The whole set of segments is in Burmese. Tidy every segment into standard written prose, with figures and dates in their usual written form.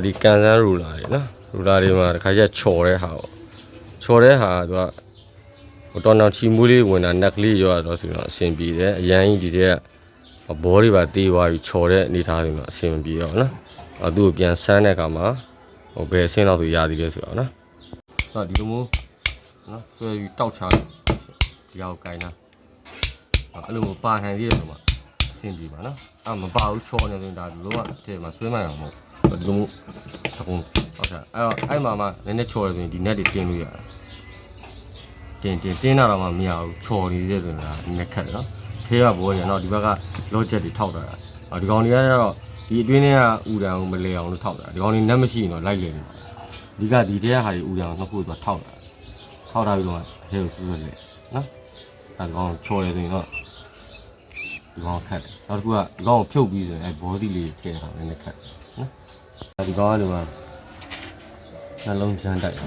ဒီကန်ဆန်းရူလာတွေနော်ရူလာတွေမှာတစ်ခါကျချော်တဲ့ဟာပေါ့ချော်တဲ့ဟာသူကတော်တော်ချီမူးလေးဝင်တာနက်ကလေးရောတော့ဆိုတော့အဆင်ပြေတယ်အရန်ကြီးဒီတဲ့ဘောတွေပါတေးသွားပြီးချော်တဲ့အနေထားတွေမှာအဆင်ပြေတော့နော်သူ့ကိုပြန်ဆန်းတဲ့အခါမှာဘယ်အဆင်းတော့သူရသေးလဲဆိုတော့နော်ဒီလိုမျိုးနော်ဆွဲပြီးတောက်ချဒီအောင်ကိုင်းတာအဲ့လိုမျိုးပါခံသေးတယ်ဆိုမှအဆင်ပြေပါနော်မပါဘူးချော်နေဆိုရင်ဒါဒီလိုမှထဲမှာဆွဲမှန်အောင်မဟုတ်ဒီလိုမျိုးတကုံဟုတ်တာအဲ့မှာနည်းနည်းချော်ရဆိုရင်ဒီ net တွေတင်းလို့ရတယ်တင်းတာတော့မှမရဘူးချော်နေသေးတယ်ဆိုတာနည်းနည်းခက်တယ်နော်ထဲကဘောရနော်ဒီဘက်က logic တွေထောက်တာဒီကောင်တွေကတော့ဒီအတွင်းထဲကဥတံကိုမလဲအောင်လို့ထောက်တာဒီကောင်တွေ net မရှိရင်တော့လိုက်လေနေမှာဒီကဒီထဲကဟာတွေဥတံကိုနှစ်ခုတော့ထောက်တာထောက်ထားပြီးတော့ထဲကိုစူးစမ်းလေနော်ဒါကောင်ချော်ရဆိုရင်တော့ဒီကောင်ခက်တယ်နောက်တစ်ခုကဒီကောင်ကိုဖြုတ်ပြီးဆိုရင်အဲဘောဒီလေးထည့်တာနည်းနည်းခက်နော်ဒီကောင်ကဒီမှာနှလုံးချမ်းတိုက်တာ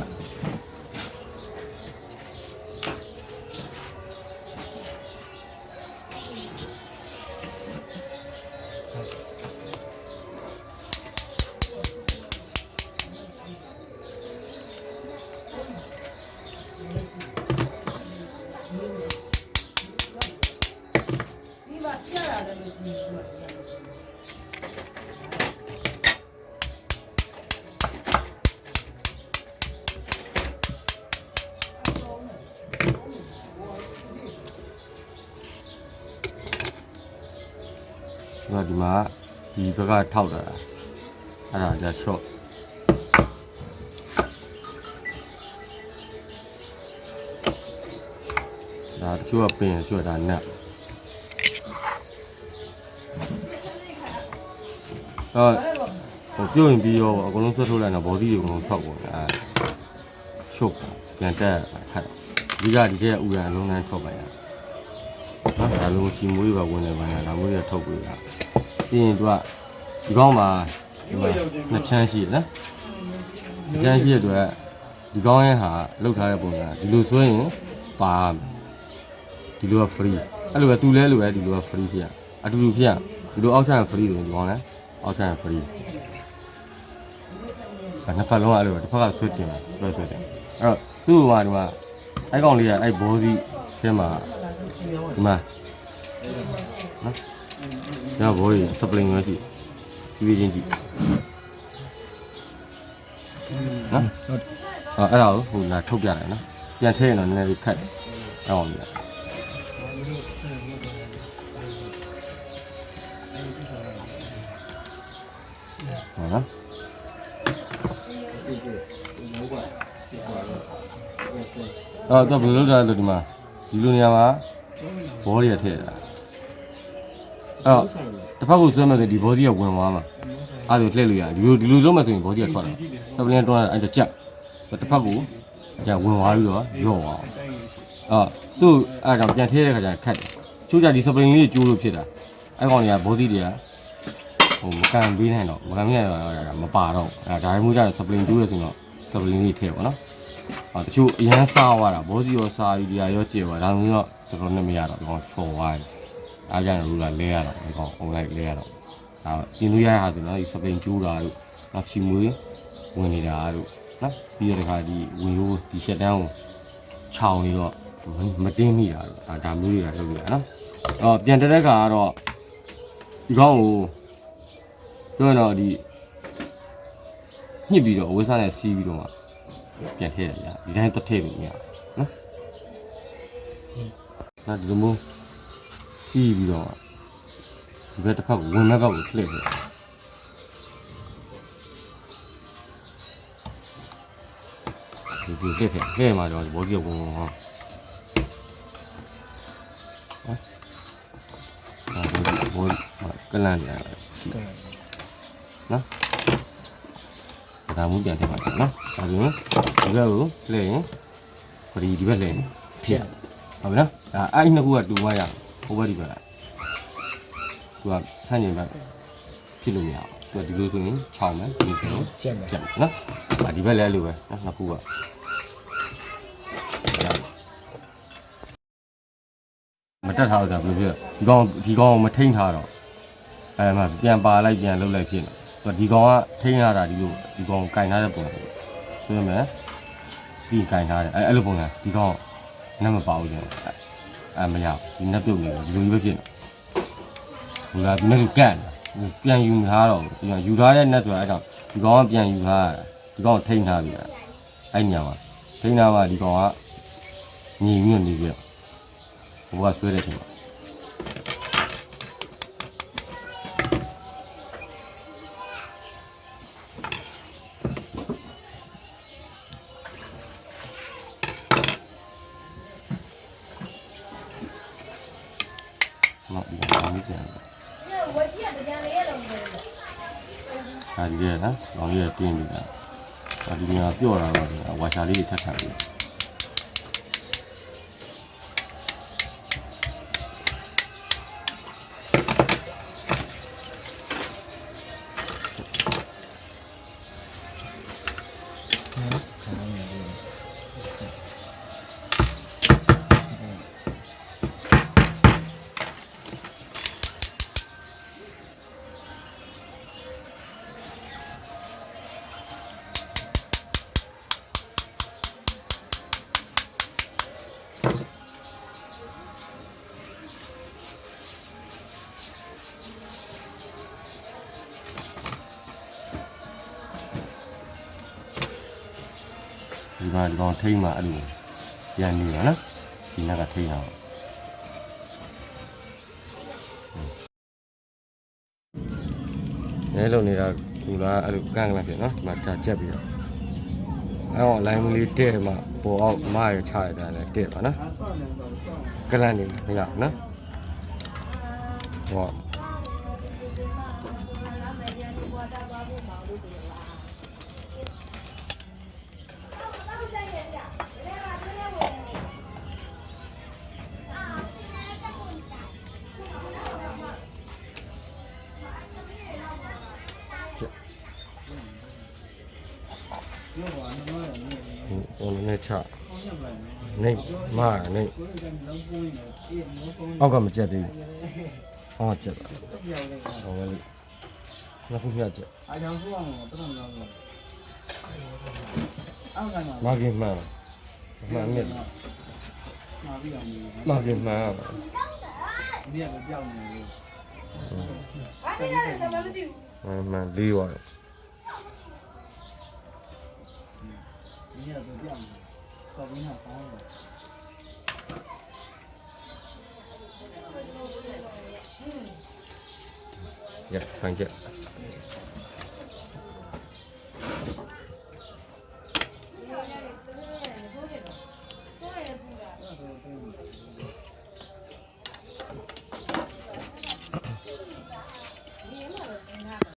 ဒီမှာဒီဘက်ကထောက်တာအဲ့ဒါじゃ short ဒါတချို့ကပင်တချို့ကဒါနက်ပြုတ်ရင်ပြီးရောအကုန်လုံးဆွတ်ထုတ်လိုက်တော့ body တွေအကုန်လုံးဖောက်ကုန်တယ်ရှုပ်ပြန်တက်ခတ်ဒီကဒီထဲဥရအလုံးတိုင်းထုတ်လိုက်ရနော်ဒါလုံးချီမွေးပါဝင်နေပါလားဒါမျိုးတွေထုတ်ပြီးရပြီးရင်သူကဒီကောင်းမှာဒီမှာနှစ်ချမ်းရှိတယ်နော်နှစ်ချမ်းရှိတဲ့အတွက်ဒီကောင်းရဲ့ဟာလောက်ထားတဲ့ပုံစံဒီလိုဆိုရင်ပါဒီလိုက free အဲ့လိုပဲသူလဲလိုပဲဒီလိုက free ဖြစ်ရအတူတူဖြစ်ရဒီလိုအောက်ဆိုင် free လို့ဒီကောင်းလဲအောက်ဆိုင် free နှစ်ဖက်လုံးအဲ့လိုပဲတစ်ဖက်ကဆွဲတင်ဆွဲတင်အဲ့တော့သူ့ဟိုမှာဒီမှာအဲ့ကောင်လေးကအဲ့ဘောစီထဲမှာဒီမှာနော်ဘောကြီးစပလင်မျိုးရှိပြီးချင်းကြည့်နော်အဲ့ဒါကိုဟိုလာထုတ်ပြတယ်နော်ပြန်ထည့်ရင်တော့နည်းနည်းလေးခက်တယ်အဲ့ကောင်လေးဟုတ်နော်တော့ဘယ်လိုလုပ်တာလဲဒီမှာဒီလိုနေရာမှာဘောတွေထည့်တာတစ်ဖက်ကိုဆွဲမယ်ဆိုဒီ body ကဝင်သွားမှာအဲ့လိုလှည့်လို့ရတယ်ဒီလိုလုပ်မယ်ဆိုရင် body ကထွက်လာစပလင်တွန်းအဲ့ကြက်တစ်ဖက်ကိုအကြဝင်သွားပြီးတော့ရော့သွားအောင်သူ့အဲ့တော့ပြန်ထည့်တဲ့ခါကျခက်တယ်ချိုးကြဒီစပလင်လေးကျိုးလို့ဖြစ်တာအဲ့ကောင်တွေက body တွေကဟိုမကန်ပေးနိုင်တော့မပါတော့အဲ့ဒါမှမဟုတ်ကြစပလင်ကျိုးရဆိုတော့စပလင်လေးထည့်ပါနော်တချို့အရန်စားသွားတာ body ရောစားပြီးဒီဟာရောကျေသွားဒါမျိုးတော့တော်တော်နဲ့မရတော့ဒီကောင်ချော်သွားတယ်အားကြရလို့လဲရတော့ဒီကောင်အုံလိုက်လဲရတော့ပြင်လို့ရတဲ့ဟာဆိုတော့ဒီစပင်ကျိုးတာတို့နောက်ချီမွေးဝင်နေတာတို့နော်ပြီးရတဲ့ခါဒီဝင်ရိုးဒီရှက်တန်းကိုခြောင်နေတော့မတင်းမိတာတို့ဒါမျိုးတွေကလုပ်လို့ရနော်ပြန်တက်တဲ့ခါကတော့ဒီကောင်ကိုပြောရင်တော့ဒီညှစ်ပြီးတော့အဝိစားနဲ့စီးပြီးတော့မှပြန်ထည့်ရတယ်ဒီတိုင်းတစ်ထည့်လို့မရနော်ဒီလိုမျိုးစီးပြီးတော့ဒီဘက်တစ်ဖက်ကိုဝင်မဲ့ဘက်ကိုလှည့်ပြီးဒီလှည့်ထဲမှာတော့ဘောကြီးဝင်ဟောဘောကလန်ရရှိနော်ဒါမှပြန်ထည့်ပါနော်ဒါဆိုရင်ဒီဘက်ကိုလှည့်ရင်ဒီဘက်လှည့်ဖြစ်ဟုတ်ပြီနော်အဲ့နှစ်ခုကတူမှရဟိုဘက်ဒီဘက်သူကဆန့်ကျင်ဘက်ဖြစ်လို့မရဘူးသူကဒီလိုဆိုရင်ခြောက်မယ်ဒီလိုဆိုရင်ကျက်နော်ဒီဘက်လည်းလိုပဲနော်နှစ်ခုကမတက်ထားတော့ဘယ်လိုဖြစ်ဒီကောင်မထိန်ထားတော့မှပြန်ပါလိုက်ပြန်လှုပ်လိုက်ဖြစ်နေ ဒီကောင်ကထိန်းရတာဒီလိုဒီကောင်ကင်ထားတဲ့ပုံစံဆိုရမယ်ပြီးကင်ထားတယ်အဲ့လိုပုံစံဒီကောင်နတ်မပါဘူးကျွန်တော်မရဒီနတ်ပြုတ်နေတယ်ဒီလိုကြီးပဲဖြစ်နေဘူးလားဒီနတ်ကန့်ပြန်ယူမထားတော့ပြန်ယူထားတဲ့နတ်ဆိုတာအဲ့တော့ဒီကောင်ကပြန်ယူထားတာဒီကောင်ထိန်းထားပြီအဲ့ညမှာထိန်းထားပါဒီကောင်ကညီမြင့်နေပြီဘိုးကဆွဲတဲ့အချိန်မှာနော်ဒီကောင်ကြီးကျန်တယ်ဝက်ကြီးကကြံလေးရလုံးပဲဒါဒီရဲ့နော်ကောင်လေးကတင်းနေတာဒါဒီမှာပြော့တာတော့ဝါရှာလေးတွေထပ်ထပ်ပြီးဒီမှာဒီကောင်ထိမ့်မှာအဲ့လိုပြန်နေတာနော်ဒီနက်ကထိမ့်တာလဲလုံနေတာဒီမှာအဲ့လိုကန့်ကန့်ဖြစ်နော်ဒီမှာကြာချက်ပြီးတော့အဲ့တော့ line လေးတဲ့မှာပေါ်အောင်မရချရတာလဲတဲ့ပါနော်ကလန့်နေမရနော်ဟောနေချနေမနေအောက်ကမကြက်သေးဘူးအောက်ကကြက်ဟောလေနှစ်ခုပြကြက်အားကြောင့်ဆိုအောင်တော့တော်တော်များအောက်ကမှမကင်မှန်မှန်မြက်မှာပြီးအောင်မကင်မှန်ဒီကကြောက်နေလို့အဲ့ဒါလည်းမသိဘူးမှန်လေးပါ你也都这样子，稍微那方了。呀，看见。